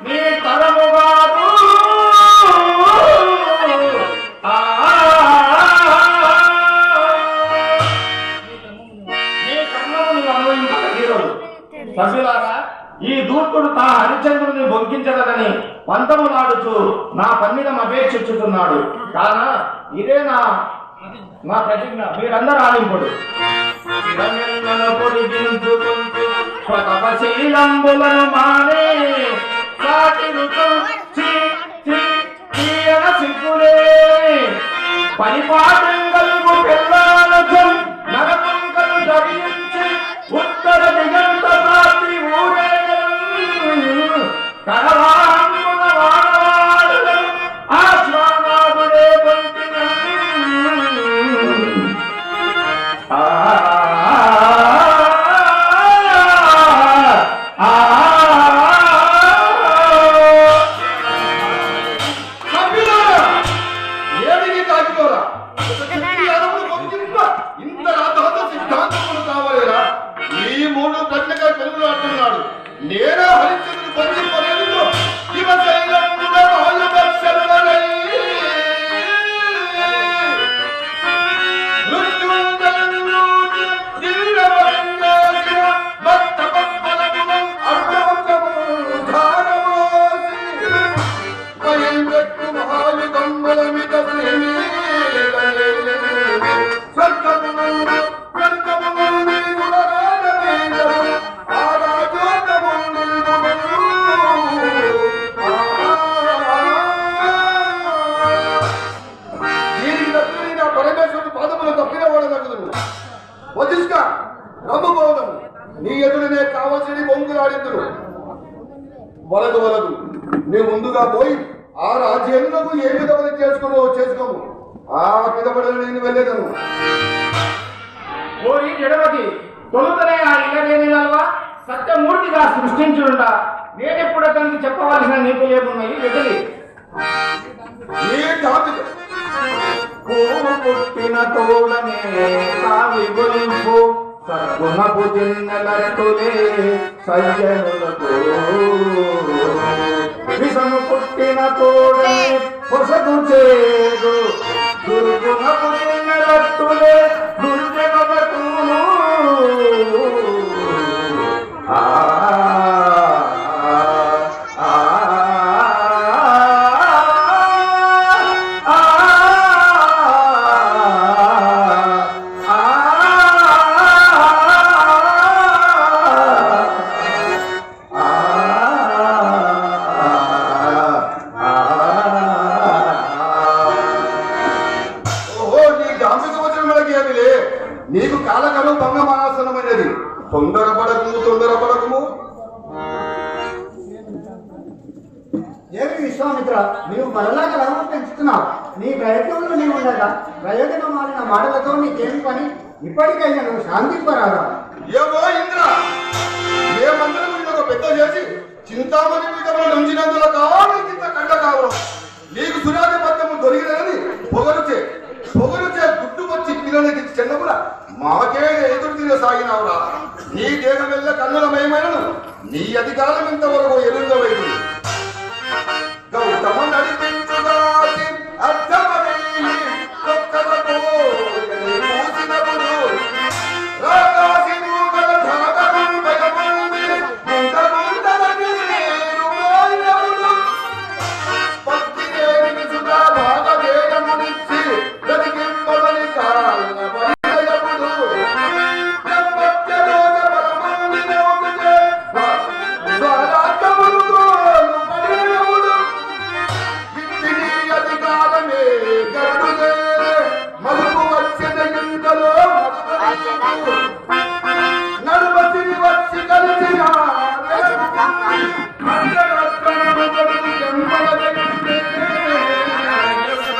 నీ తరముగాదు సభ్యులారా, ఈ దూర్తుడు తా హరిచంద్రుని బొంకించగలని పంతములాడుచు నా పన్నిదం అపేక్షించుతున్నాడు. కాన ఇదే నా ప్రతిజ్ఞ. మీరందరూ ఆలింపుడు. తపశీలంబులను మానే సిగ్గులే పరిపాటంగలు పిల్లలకు నరకుంకలు ధరించి ఉత్తర దిగంత రాత్రి ఊరేగలు కరవాంగుల వాడవాడలు ఆశ్వానాదుడే పొందిన నేనా హరిచంద్రుడు పొందిపోలేదు నీ ఎదురునే కావలసిన బొంగులాడిద్దురు. వలదు వలదు, నీవు ముందుగా పోయి ఆ రాజ్యంలో ఏ విధవలు చేసుకోము. ఆ విధవలను నేను వెళ్ళేదను. ఓరి జడవతి, తొలుతనే ఆ ఇళ్ళలేని సత్యమూర్తిగా సృష్టించుండా నేనెప్పుడు అతనికి చెప్పవలసిన నీకు ఏమున్నాయి వెతలి. పుట్టిన తోడనే కావి గొలింపు సద్గుణపు తిన్నలట్టులే సజ్జనులకు విషము పుట్టిన తోడనే పొసగు చేదు దుర్గుణపు తిన్నలట్టులే దుర్జగతును నీకు కాలకలు భంగమాసనమైనది. తొందరపడకుము. ఏమి విశ్వామిత్ర, నీవు మరలాగా రావడం పెంచుతున్నావు. నీ ప్రయత్నంలో నీవు ఉండగా ప్రయోజనం మారిన మాటలతో నీకేమి పని? ఇప్పటికైనా నువ్వు శాంతింపరాదా? ఏమో ఇంద్ర, ఏ మంత్రం ఒక పెద్ద చేసి చింతామణి పీఠంలో ఉంచినందుల కావాలి కంట కావడం. నీకు సురాధిపత్యము దొరికినదని పొగరుచే గుడ్డు వచ్చి పిల్లలకి చెన్నపుల మాకే ఎదురు తిరగసాగినావురా. నీ దేహం వెళ్ళ కన్నులమయమైనను నీ అధికారం ఇంతవరకు ఎరుంగవైంది. గౌతమ నడిపి